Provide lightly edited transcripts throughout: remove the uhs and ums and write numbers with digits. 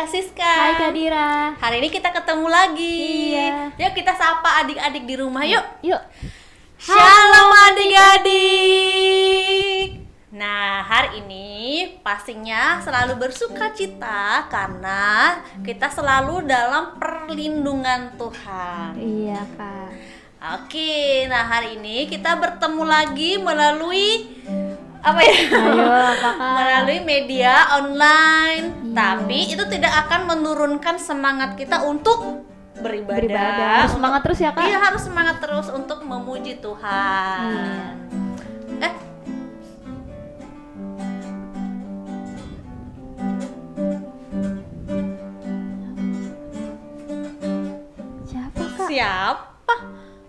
Kak Siska. Hai Kak Dira. Hari ini kita ketemu lagi. Iya. Yuk kita sapa adik-adik di rumah yuk. Yuk. Shalom adik-adik. Nah, hari ini pastinya selalu bersuka cita karena kita selalu dalam perlindungan Tuhan. Iya Kak. Oke, nah hari ini kita bertemu lagi melalui apa ya? Ayo, apa Kak? Melalui media online. Iya. Tapi itu tidak akan menurunkan semangat kita untuk beribadah. Harus semangat terus ya Kak. Iya, harus semangat terus untuk memuji Tuhan. Siapa Kak? Siapa?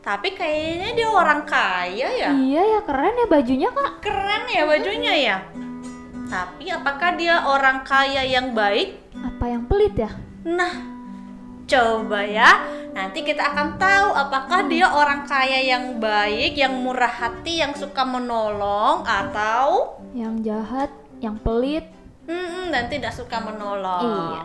Tapi kayaknya dia orang kaya ya. Iya ya, keren ya bajunya Kak. Keren ya bajunya ya. Tapi apakah dia orang kaya yang baik? Apa yang pelit ya? Nah, coba ya. Nanti kita akan tahu apakah dia orang kaya yang baik, yang murah hati, yang suka menolong, atau Yang jahat, yang pelit. dan tidak suka menolong. Iya.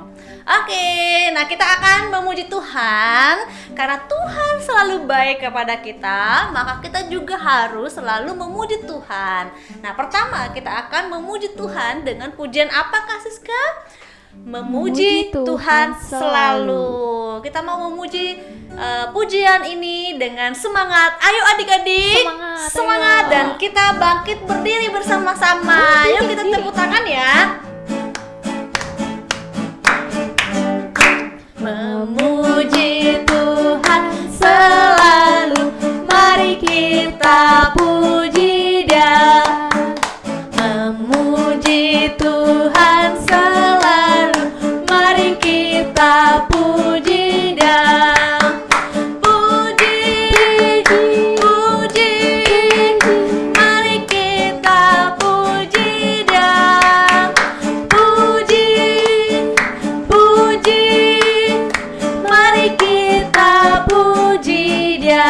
Oke, nah kita akan memuji Tuhan karena Tuhan selalu baik kepada kita, maka kita juga harus selalu memuji Tuhan. Nah, pertama kita akan memuji Tuhan dengan pujian apa Kak Siska? Memuji Tuhan selalu. Kita mau memuji pujian ini dengan semangat. Ayo adik-adik, Semangat, ayo. dan kita bangkit berdiri bersama-sama. Yuk kita tepuk tangan ya. Memuji Tuhan selalu, mari kita puji Dia. Memuji Tuhan selalu, mari kita puji Dia. Puji, puji, mari kita puji Dia. Puji, puji, mari kita puji Dia.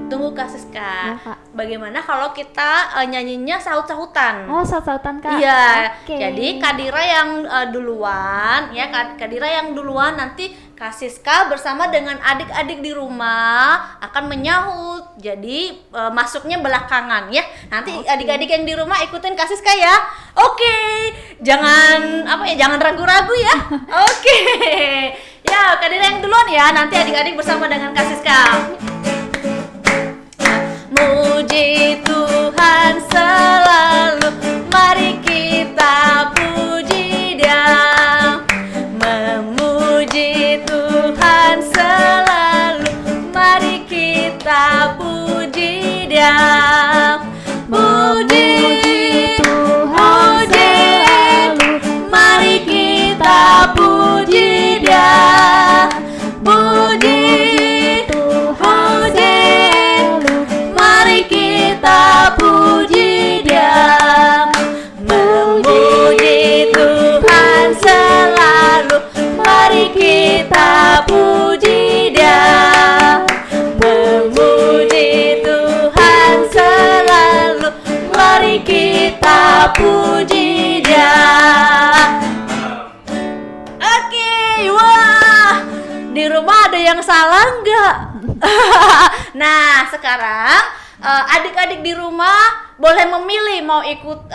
Tunggu Kak Siska. Ya, Kak. Bagaimana kalau kita nyanyinya sahut-sahutan? Oh, saut-sautan Kak. Iya. Oke. Jadi Kadira yang duluan ya, Kadira yang duluan, nanti Kak Siska bersama dengan adik-adik di rumah akan menyahut. Jadi masuknya belakangan ya. Nanti adik-adik yang di rumah ikutin Kak Siska ya. Oke. Jangan jangan ragu-ragu ya. Oke. Ya, Kadira yang duluan ya. Nanti adik-adik bersama dengan Kak Siska. Muji Tuhan selalu, mari kita puji Dia. Memuji Tuhan selalu, mari kita puji Dia. Puji Tuhan selalu, mari kita puji Dia. Puji Tuhan selalu, mari kita puji Dia. Memuji Tuhan selalu, mari kita puji Dia. Memuji Tuhan selalu, mari kita puji Dia. Oke, wah, di rumah ada yang salah nggak? Nah, sekarang adik-adik di rumah boleh memilih mau ikut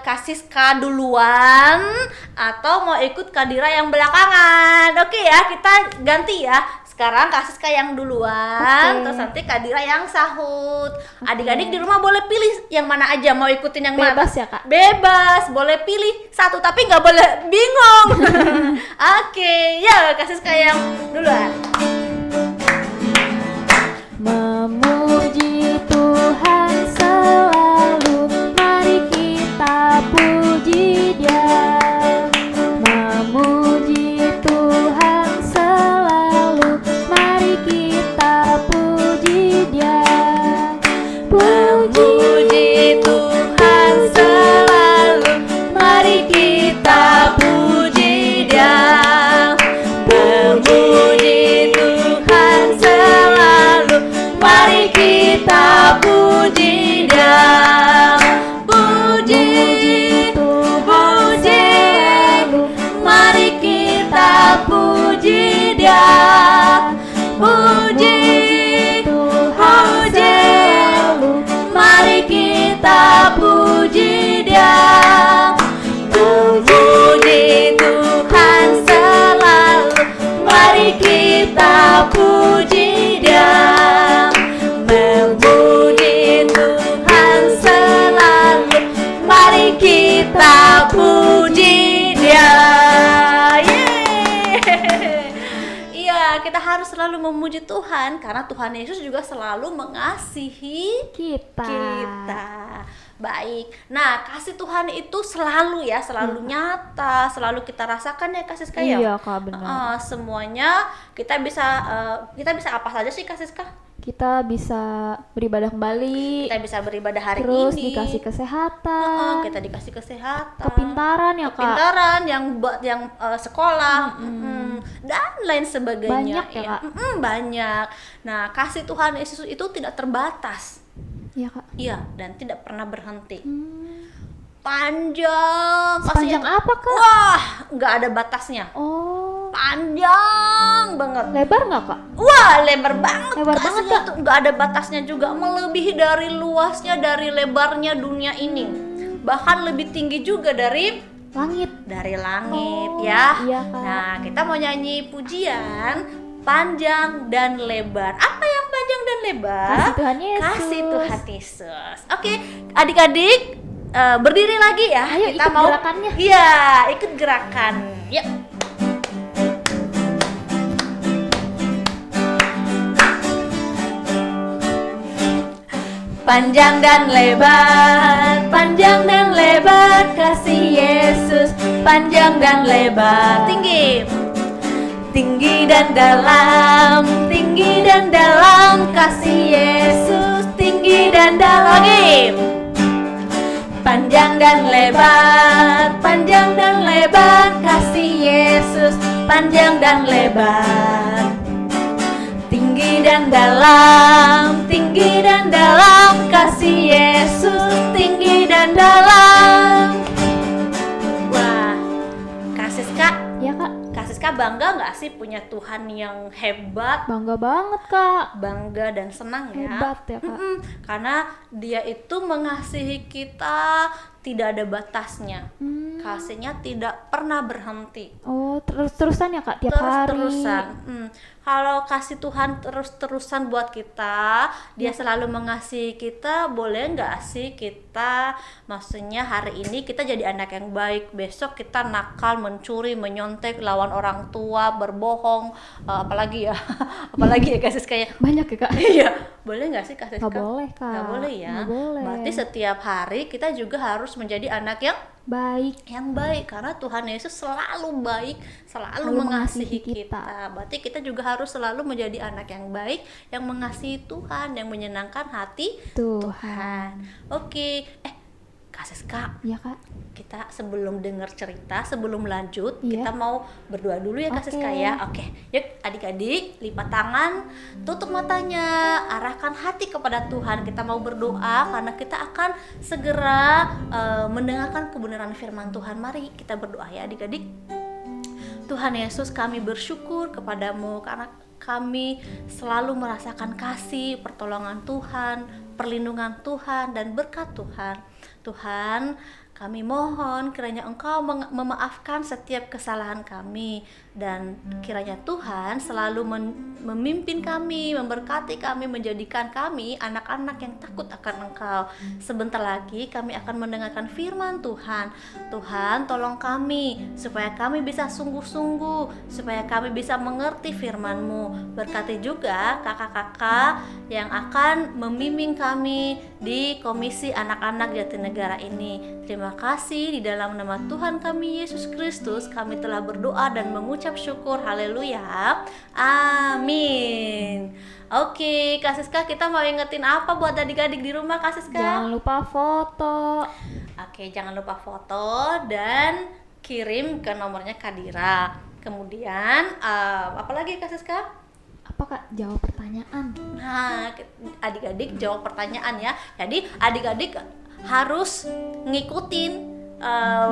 Kak Siska duluan atau mau ikut Kadira yang belakangan. Oke ya, kita ganti ya. Sekarang Kak Siska yang duluan, Oke. terus nanti Kadira yang sahut. Adik-adik di rumah boleh pilih yang mana aja, mau ikutin yang mana? Bebas ya Kak. Bebas, boleh pilih satu tapi nggak boleh bingung. Oke, ya Kak Siska yang duluan. Memuji Tuhan selalu, mari kita puji Dia. Memuji Tuhan selalu, mari kita puji Dia. Memuji Tuhan selalu, mari kita puji Dia. Memuji Tuhan selalu, mari kita puji Dia, memuji Tuhan selalu. Mari kita puji Dia. Yeay. Iya, kita harus selalu memuji Tuhan karena Tuhan Yesus juga selalu mengasihi kita. Baik. Nah, kasih Tuhan itu selalu ya, selalu nyata, selalu kita rasakan ya Kak Siska ya. Iya Kak, benar. Semuanya kita bisa apa saja sih Kak Siska? Kita bisa beribadah kembali, Kita bisa beribadah hari terus ini. dikasih kesehatan, Kita dikasih kesehatan. kepintaran ya Kak. Kepintaran yang sekolah, dan lain sebagainya. Banyak ya, Kak? Banyak. Nah, kasih Tuhan Yesus itu tidak terbatas. Iya Kak. Iya, dan tidak pernah berhenti. Panjang. Sepanjang apa Kak? Wah, nggak ada batasnya. Oh, Panjang banget. lebar nggak Kak? Wah, lebar banget. Lebar banget, Kasihnya Kak. tuh nggak ada batasnya juga, melebihi dari luasnya, dari lebarnya dunia ini. Bahkan lebih tinggi juga dari Langit. langit Oh, ya. iya, Kak. Nah, kita mau nyanyi pujian panjang dan lebar. Apa yang panjang dan lebar? Kasih Tuhan Yesus. Kasih Tuhan Yesus. Oke, adik-adik berdiri lagi ya. Ayo, kita ikut mau gerakannya. Iya, ikut gerakan. Yuk. Panjang dan lebar kasih Yesus, panjang dan lebar. Tinggi. Tinggi dan dalam kasih Yesus, tinggi dan dalam. Lagi. Panjang dan lebar kasih Yesus, panjang dan lebar. Tinggi dan dalam kasih Yesus, tinggi dan dalam. Wah, Kak Siska, Ya Kak, Kak Siska bangga nggak sih punya Tuhan yang hebat, bangga banget Kak. bangga dan senang ya? Hebat ya Kak. Karena Dia itu mengasihi kita tidak ada batasnya. Kasihnya tidak pernah berhenti. Oh, terus-terusan ya Kak, tiap hari. Terus-terusan. Kalau kasih Tuhan terus-terusan buat kita, Dia selalu mengasihi kita, boleh nggak sih kita, maksudnya hari ini kita jadi anak yang baik, besok kita nakal, mencuri, menyontek, lawan orang tua, berbohong, apalagi ya, apalagi ya kasus kayak Banyak ya Kak. iya, boleh nggak sih kasih? Nggak boleh, Kak. Nggak boleh ya. Nggak boleh. Berarti setiap hari kita juga harus menjadi anak Baik. yang baik karena Tuhan Yesus selalu baik, selalu Selalu mengasihi mengasihi kita. Berarti kita juga harus selalu menjadi anak yang baik, yang mengasihi Tuhan, yang menyenangkan hati Tuhan. Oke, Kak Siska, Ya Kak. kita sebelum dengar cerita, sebelum lanjut, Iya. kita mau berdoa dulu ya Kak Oke. Siska ya. Oke, yuk adik-adik lipat tangan, tutup matanya, arahkan hati kepada Tuhan. Kita mau berdoa karena kita akan segera mendengarkan kebenaran firman Tuhan. Mari kita berdoa ya adik-adik. Tuhan Yesus, kami bersyukur kepadamu karena kami selalu merasakan kasih, pertolongan Tuhan, perlindungan Tuhan, dan berkat Tuhan. Tuhan, kami mohon kiranya Engkau memaafkan setiap kesalahan kami, dan kiranya Tuhan selalu memimpin kami, memberkati kami, menjadikan kami anak-anak yang takut akan Engkau. Sebentar lagi kami akan mendengarkan firman Tuhan. Tuhan, tolong kami supaya kami bisa sungguh-sungguh, supaya kami bisa mengerti firman-Mu. Berkati juga kakak-kakak yang akan membimbing kami di Komisi Anak-anak Jatinegara ini. Terima kasih, di dalam nama Tuhan kami Yesus Kristus kami telah berdoa dan mengucap syukur. Haleluya. Amin. Oke, Kak Siska, kita mau ingetin apa buat adik-adik di rumah, Kak Siska? Jangan lupa foto. Oke, jangan lupa foto dan kirim ke nomornya Kadira. Kemudian apa lagi Kak Siska? Apa Kak? Jawab pertanyaan. Nah, adik-adik jawab pertanyaan ya. Jadi adik-adik harus ngikutin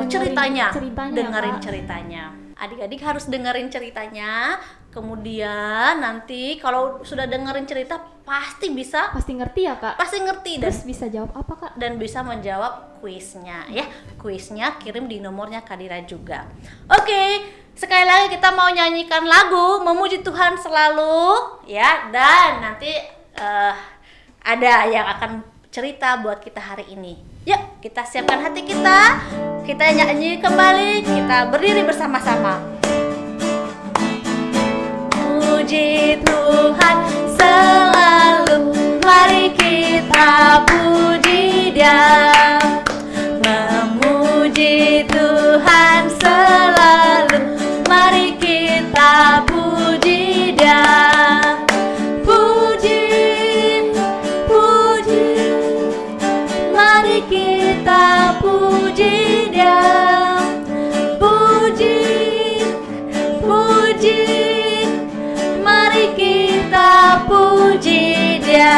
ceritanya, dengerin Kak. ceritanya. Adik-adik harus dengerin ceritanya. Kemudian nanti kalau sudah dengerin cerita, pasti bisa, Pasti ngerti ya kak? pasti ngerti dan Terus bisa jawab apa kak? bisa menjawab kuisnya ya. Kuisnya kirim di nomornya Kadira juga. Oke, sekali lagi kita mau nyanyikan lagu Memuji Tuhan Selalu ya, dan nanti ada yang akan cerita buat kita hari ini. Yuk, kita siapkan hati kita nyanyi kembali, kita berdiri bersama-sama. Puji Tuhan selalu, mari kita puji Dia. Memuji Tuhan selalu, mari kita puji Dia. Puji, puji, mari kita puji Dia. Puji, puji, mari kita puji Dia.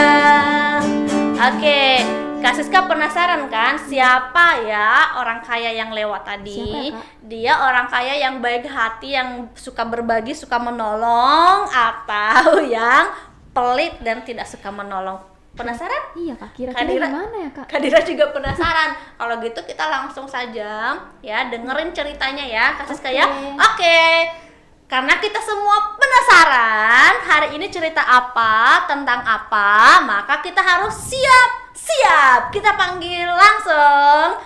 Oke, Kak Siska penasaran kan siapa ya orang kaya yang lewat tadi? Siapa ya, Kak? Dia orang kaya yang baik hati, yang suka berbagi, suka menolong, atau yang pelit dan tidak suka menolong? Penasaran? Iya kak, kira-kira Kadira- gimana ya kak? Kadira juga penasaran. Kalau gitu kita langsung saja ya dengerin ceritanya ya, Kak Siska ya. Oke. Karena kita semua penasaran hari ini cerita apa, tentang apa, maka kita harus siap. Kita panggil langsung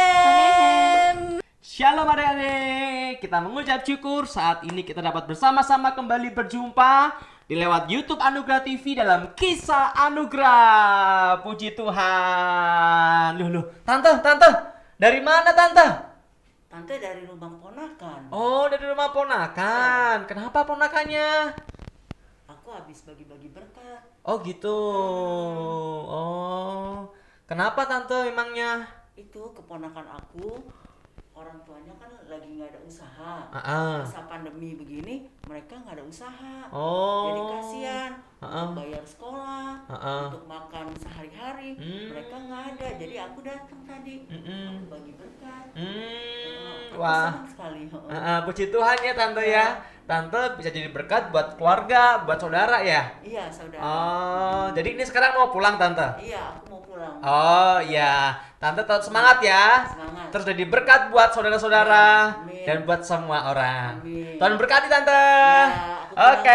Kanehem. Shalom adik-adik, kita mengucap syukur saat ini kita dapat bersama-sama kembali berjumpa di lewat YouTube Anugerah TV dalam Kisah Anugerah. Puji Tuhan. Loh, Tante, dari mana Tante? Tante dari rumah ponakan. Oh, dari rumah ponakan. Kenapa ponakannya? Aku habis bagi-bagi berkat. Oh gitu. Oh, kenapa Tante emangnya? Itu keponakan aku, orang tuanya kan lagi nggak ada usaha. Masa pandemi begini, mereka nggak ada usaha. Oh. Jadi kasihan untuk bayar sekolah, Ah. untuk makan sehari-hari. Mereka nggak ada. Jadi aku datang tadi, aku bagi berkat. Aku Wah. senang sekali. Puji Tuhan ya Tante ya. Tante bisa jadi berkat buat keluarga, buat saudara ya. Iya saudara. Oh, jadi ini sekarang mau pulang Tante? Iya, aku mau pulang. Oh iya, Tante tetap semangat ya. Semangat. Terus jadi berkat buat saudara-saudara Amin. dan buat semua orang. Amin. Tuhan berkati Tante. aku pulang Oke,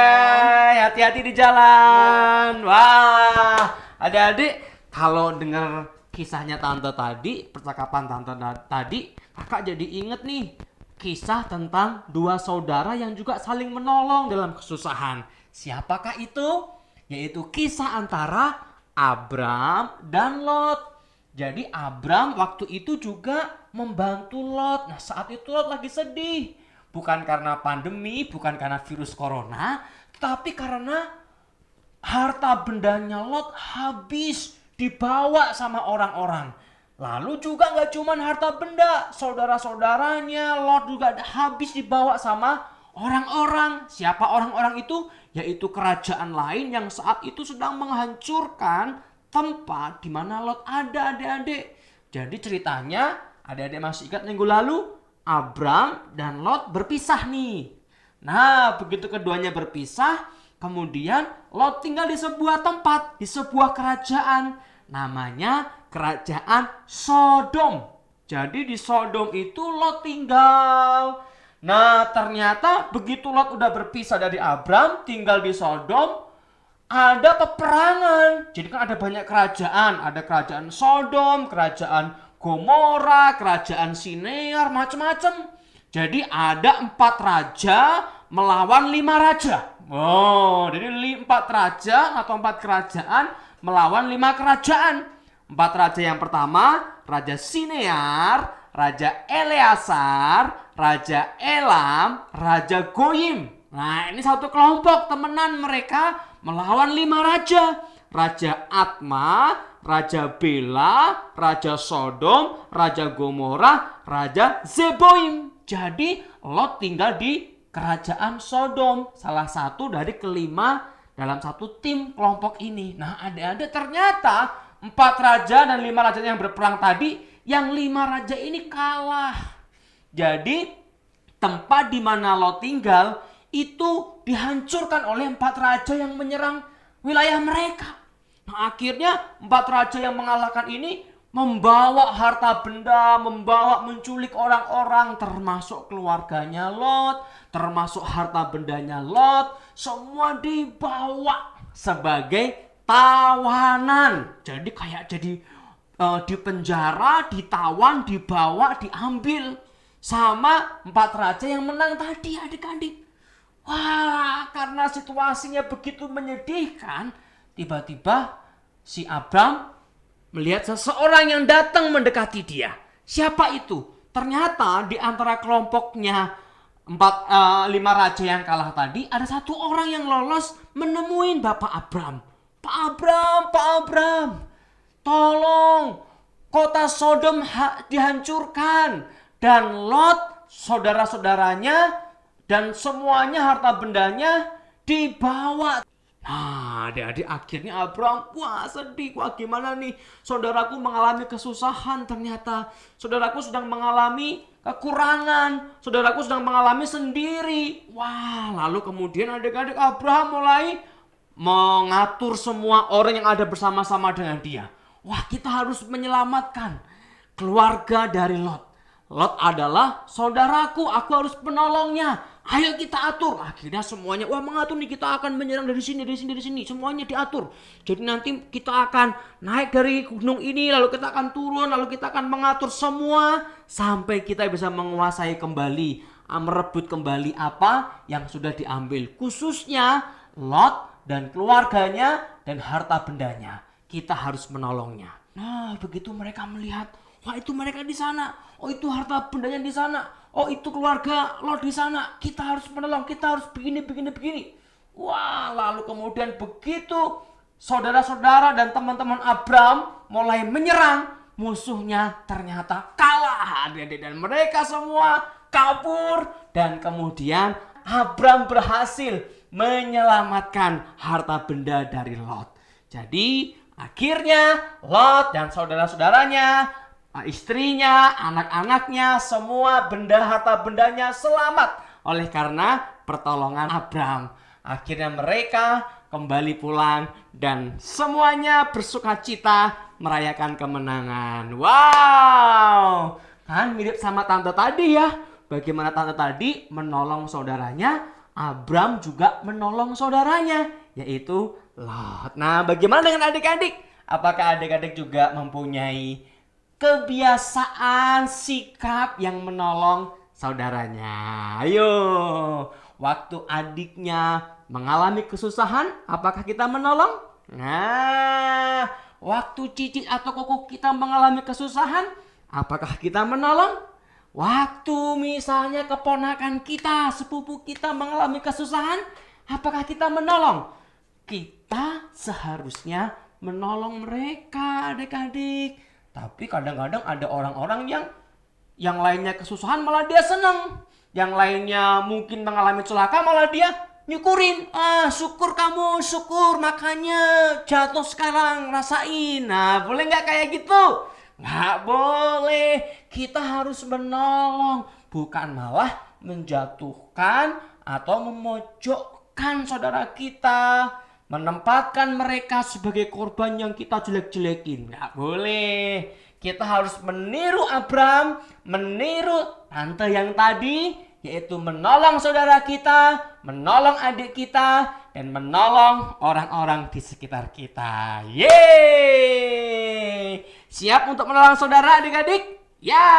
ya. hati-hati di jalan. Wah, adik-adik kalau dengar kisahnya Tante tadi, percakapan Tante tadi, kakak jadi inget nih kisah tentang dua saudara yang juga saling menolong dalam kesusahan. Siapakah itu? Yaitu kisah antara Abram dan Lot. Jadi Abram waktu itu juga membantu Lot. Nah saat itu Lot lagi sedih. Bukan karena pandemi, bukan karena virus corona, tapi karena harta bendanya Lot habis dibawa sama orang-orang. Lalu juga gak cuman harta benda, saudara-saudaranya Lot juga habis dibawa sama orang-orang. Siapa orang-orang itu? Yaitu kerajaan lain yang saat itu sedang menghancurkan tempat di mana Lot ada, adik-adik. Jadi ceritanya, adik-adik masih ingat minggu lalu, Abram dan Lot berpisah nih. Nah, begitu keduanya berpisah, kemudian Lot tinggal di sebuah tempat, di sebuah kerajaan. Namanya kerajaan Sodom. Jadi di Sodom itu Lot tinggal. Nah, ternyata begitu Lot udah berpisah dari Abram, tinggal di Sodom, ada peperangan. Jadi kan ada banyak kerajaan. Ada kerajaan Sodom, kerajaan Gomora, kerajaan Sinear, macam-macam. Jadi ada 4 raja melawan 5 raja. Oh, jadi 4 raja atau 4 kerajaan melawan 5 kerajaan. 4 raja yang pertama, Raja Sinear, Raja Eleasar, Raja Elam, Raja Goyim. Nah, ini satu kelompok temenan mereka melawan 5 raja. Raja Atma, Raja Bela, Raja Sodom, Raja Gomora, Raja Zeboim. Jadi Lot tinggal di kerajaan Sodom, salah satu dari kelima dalam satu tim kelompok ini. Nah, adik-adik ternyata 4 raja dan 5 raja yang berperang tadi, yang 5 raja ini kalah. Jadi tempat di mana Lot tinggal itu dihancurkan oleh 4 raja yang menyerang wilayah mereka. Nah, akhirnya 4 raja yang mengalahkan ini membawa harta benda, menculik orang-orang, termasuk keluarganya Lot, termasuk harta bendanya Lot, semua dibawa sebagai tawanan. Jadi kayak di penjara, ditawan, dibawa, diambil sama 4 raja yang menang tadi, adik-adik. Wah, karena situasinya begitu menyedihkan, tiba-tiba si Abram melihat seseorang yang datang mendekati dia. Siapa itu? Ternyata di antara kelompoknya 5 raja yang kalah tadi, ada 1 orang yang lolos menemuin Bapak Abram. Pak Abram, tolong kota Sodom dihancurkan dan Lot, saudara-saudaranya dan semuanya harta bendanya dibawa. Nah, adik-adik, akhirnya Abram, wah sedih, wah gimana nih, saudaraku mengalami kesusahan ternyata, saudaraku sedang mengalami kekurangan, saudaraku sedang mengalami sendiri. Wah, lalu kemudian adik-adik Abraham mulai mengatur semua orang yang ada bersama-sama dengan dia. Wah, kita harus menyelamatkan keluarga dari Lot. Lot adalah saudaraku, aku harus menolongnya. Ayo kita atur. Akhirnya semuanya, wah mengatur nih, kita akan menyerang dari sini. Semuanya diatur. Jadi nanti kita akan naik dari gunung ini, lalu kita akan turun, lalu kita akan mengatur semua sampai kita bisa menguasai kembali, merebut kembali apa yang sudah diambil. Khususnya Lot dan keluarganya dan harta bendanya. Kita harus menolongnya. Nah, begitu mereka melihat, wah itu mereka di sana, oh itu harta bendanya di sana, oh itu keluarga Lot di sana, kita harus menolong, kita harus begini. Wah, lalu kemudian begitu saudara-saudara dan teman-teman Abram mulai menyerang, musuhnya ternyata kalah, adik-adik, dan mereka semua kabur. Dan kemudian Abram berhasil menyelamatkan harta benda dari Lot. Jadi akhirnya Lot dan saudara-saudaranya, istrinya, anak-anaknya, semua benda harta bendanya selamat oleh karena pertolongan Abram. Akhirnya mereka kembali pulang dan semuanya bersukacita merayakan kemenangan. Wow, kan mirip sama tante tadi ya. Bagaimana tante tadi menolong saudaranya, Abram juga menolong saudaranya, yaitu Lot. Nah, bagaimana dengan adik-adik? Apakah adik-adik juga mempunyai kebiasaan, sikap yang menolong saudaranya? Ayo, waktu adiknya mengalami kesusahan, apakah kita menolong? Nah, waktu cicit atau koko kita mengalami kesusahan, apakah kita menolong? Waktu misalnya keponakan kita, sepupu kita mengalami kesusahan, apakah kita menolong? Kita seharusnya menolong mereka, adik-adik. Tapi kadang-kadang ada orang-orang yang lainnya kesusahan malah dia senang. Yang lainnya mungkin mengalami celaka malah dia nyukurin. Syukur kamu, syukur, makanya jatuh sekarang, rasain. Nah, boleh nggak kayak gitu? Nggak boleh. Kita harus menolong, bukan malah menjatuhkan atau memojokkan saudara kita, menempatkan mereka sebagai korban yang kita jelek-jelekin. Nggak boleh. Kita harus meniru Abram, meniru tante yang tadi, yaitu menolong saudara kita, menolong adik kita, dan menolong orang-orang di sekitar kita. Yeay! Siap untuk menolong saudara adik-adik? Ya,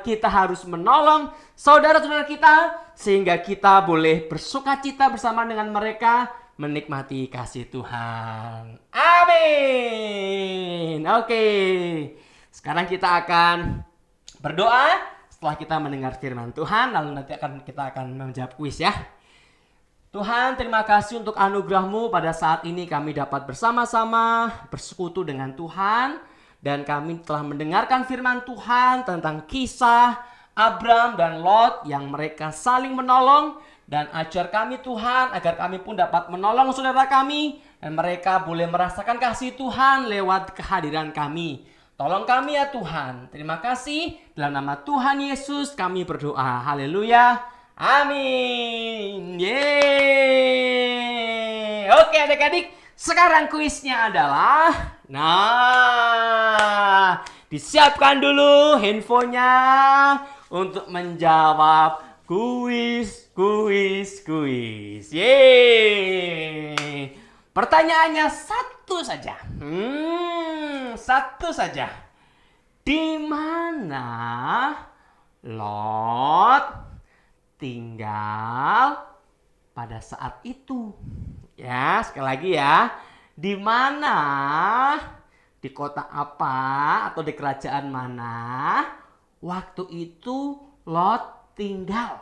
kita harus menolong saudara-saudara kita sehingga kita boleh bersukacita bersama dengan mereka, menikmati kasih Tuhan. Amin. Oke. Sekarang kita akan berdoa setelah kita mendengar firman Tuhan, lalu nanti kita akan menjawab kuis ya. Tuhan, terima kasih untuk anugerah-Mu pada saat ini kami dapat bersama-sama bersekutu dengan Tuhan, dan kami telah mendengarkan firman Tuhan tentang kisah Abram dan Lot yang mereka saling menolong, dan ajar kami Tuhan agar kami pun dapat menolong saudara kami dan mereka boleh merasakan kasih Tuhan lewat kehadiran kami. Tolong kami ya Tuhan. Terima kasih. Dalam nama Tuhan Yesus kami berdoa. Haleluya. Amin. Yeay. Oke adik-adik, Sekarang kuisnya adalah, nah, disiapkan dulu handphonenya untuk menjawab kuis. Yeay. Pertanyaannya satu saja. Satu saja. Di mana Lot tinggal pada saat itu? Ya, sekali lagi ya. Di mana, di kota apa atau di kerajaan mana waktu itu Lot tinggal?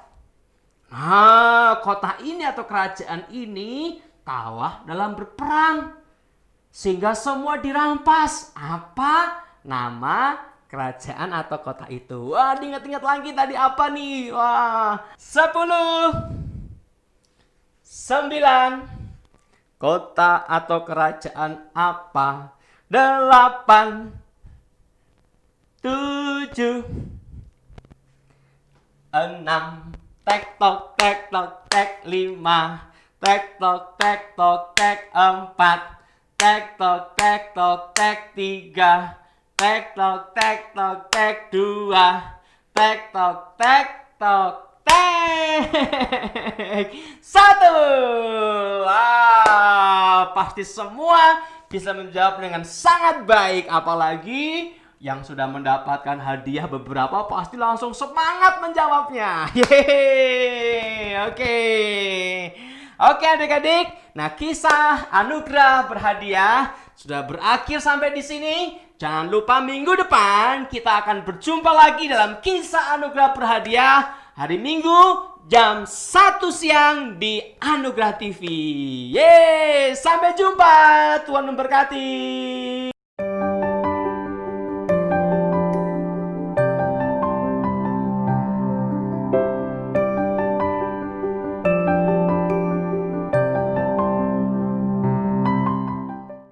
Nah, kota ini atau kerajaan ini kalah dalam berperang sehingga semua dirampas. Apa nama kerajaan atau kota itu? Wah, diingat-ingat lagi tadi apa nih? Wah, 10, 9, kota atau kerajaan apa? 8, 7, 6, tek tok 5, tek tok 4, tek tok 3, tek tok 2, tek tok 1. Wah, pasti semua bisa menjawab dengan sangat baik, apalagi yang sudah mendapatkan hadiah beberapa pasti langsung semangat menjawabnya. Yeay. Oke adik-adik. Nah, kisah anugerah berhadiah sudah berakhir sampai di sini. Jangan lupa minggu depan kita akan berjumpa lagi dalam kisah anugerah berhadiah hari Minggu jam 1 siang di Anugerah TV. Yeay, sampai jumpa. Tuhan memberkati.